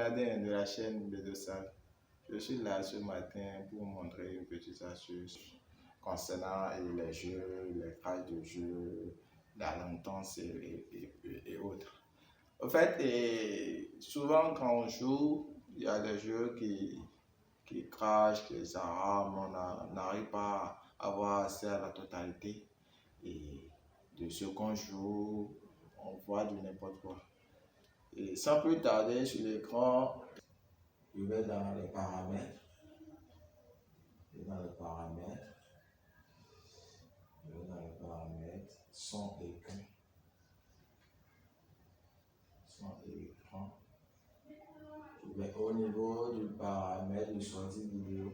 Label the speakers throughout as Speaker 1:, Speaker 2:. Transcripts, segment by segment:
Speaker 1: Bernardin de la chaîne Bédosal. Je suis là ce matin pour vous montrer une petite astuce concernant les jeux, les crash de jeux, la latence et autres. En fait, souvent quand on joue, il y a des jeux qui crachent, qui s'arrament, on n'arrive pas à avoir accès à la totalité et de ce qu'on joue, on voit du n'importe quoi. Et sans plus tarder sur l'écran, je vais dans les paramètres. Son et écran. Je vais au niveau du paramètre de sortie vidéo.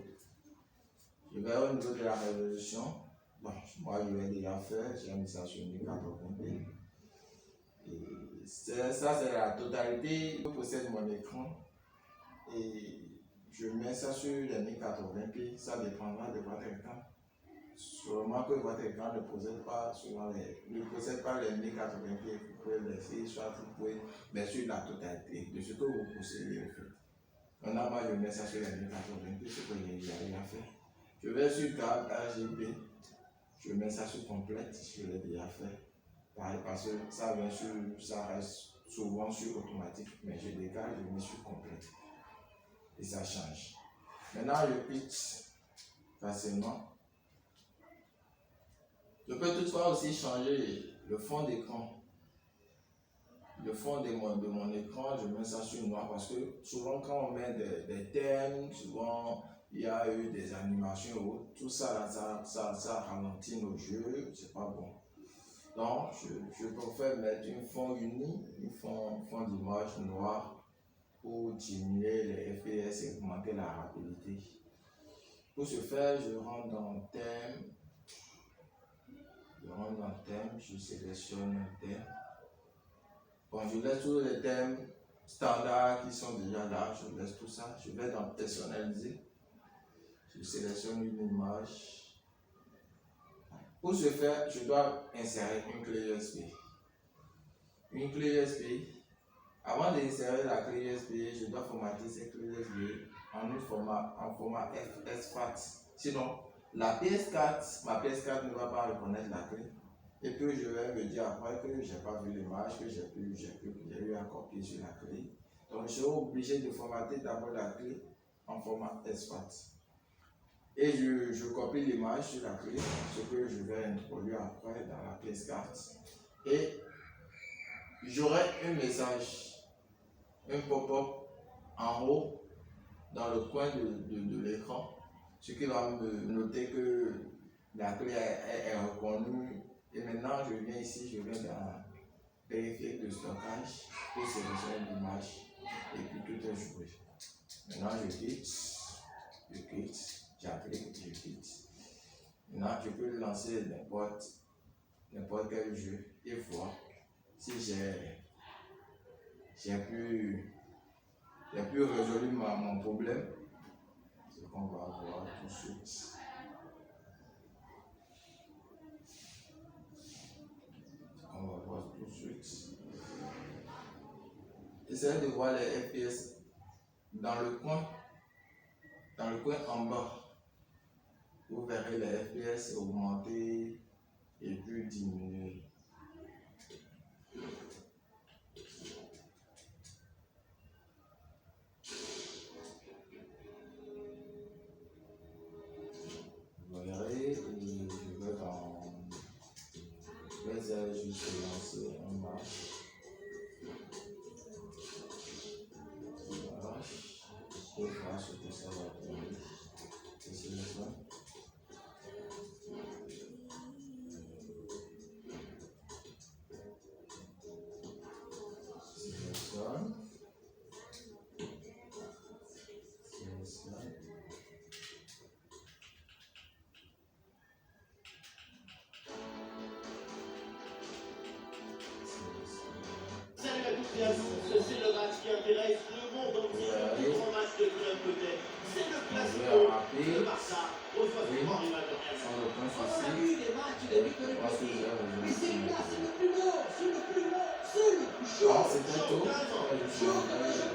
Speaker 1: Je vais au niveau de la résolution. Bon, moi je vais déjà faire, j'ai mis ça sur 1080p. Et ça c'est la totalité que possède mon écran. Et je mets ça sur les 1080p, ça dépendra de votre écran. Sûrement que votre écran ne possède pas les 1080p, vous pouvez laisser, soit vous pouvez mettre sur la totalité de ce que vous possédez en fait. Maintenant, moi je mets ça sur les 1080p, ce que j'ai déjà fait. Je vais sur carte RGB, je mets ça sur complète, je l'ai déjà fait. Pareil, parce que ça reste souvent sur automatique, mais je décale, je mets sur complète. Et ça change. Maintenant, je pitch facilement. Je peux toutefois aussi changer le fond d'écran. Le fond de mon écran, je mets ça sur noir parce que souvent quand on met des thèmes, souvent il y a eu des animations, tout ça, ça ralentit nos jeux, c'est pas bon. Donc, je préfère mettre un fond uni, un fond d'image noir pour diminuer les FPS et augmenter la rapidité. Pour ce faire, je rentre dans thème. Je sélectionne un thème. Bon, je laisse tous les thèmes standards qui sont déjà là, je laisse tout ça. Je vais dans personnaliser. Je sélectionne une image. Pour ce faire, je dois insérer une clé USB. Une clé USB. Avant d'insérer la clé USB, je dois formater cette clé USB en format SFAT. Sinon, ma PS4 ne va pas reconnaître la clé. Et puis je vais me dire après que je n'ai pas vu l'image, que j'ai eu à copier sur la clé. Donc je suis obligé de formater d'abord la clé en format SFAT. Et je copie l'image sur la clé, ce que je vais introduire après dans la PS4. Et j'aurai un message, un pop-up en haut dans le coin de l'écran, ce qui va me noter que la clé est reconnue. Et maintenant, je viens ici, je vais dans périphérique de stockage pour sélectionner l'image et puis tout est joué. Maintenant, je quitte, j'applique, je quitte. Maintenant, je peux lancer n'importe quel jeu et voir si j'ai pu résolu mon problème. C'est qu'on va voir tout de suite. Essayez de voir les FPS dans le coin en bas. Vous verrez les FPS augmenter et puis diminuer. Vous verrez, je vais juste lancer un match. Pour voir ce que ça va donner. C'est ça.
Speaker 2: C'est le match qui intéresse le monde entier, le plus grand match de club peut-être. C'est le classico. Le Barça reçoit souvent les matchs de Real. On a vu les matchs, les victoires possibles. Mais c'est là, c'est le plus beau, c'est le plus chaud. Chaud 15 ans. Chaud 15 ans.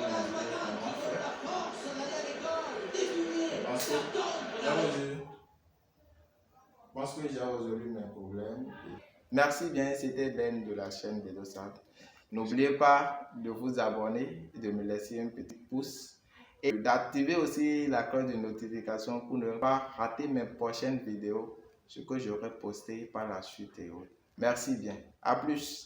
Speaker 1: merci. Je pense que j'ai résolu mes problèmes. Merci bien, c'était Ben de la chaîne Vélosalle. N'oubliez pas de vous abonner, de me laisser un petit pouce et d'activer aussi la cloche de notification pour ne pas rater mes prochaines vidéos, ce que j'aurai posté par la suite. Merci bien. À plus.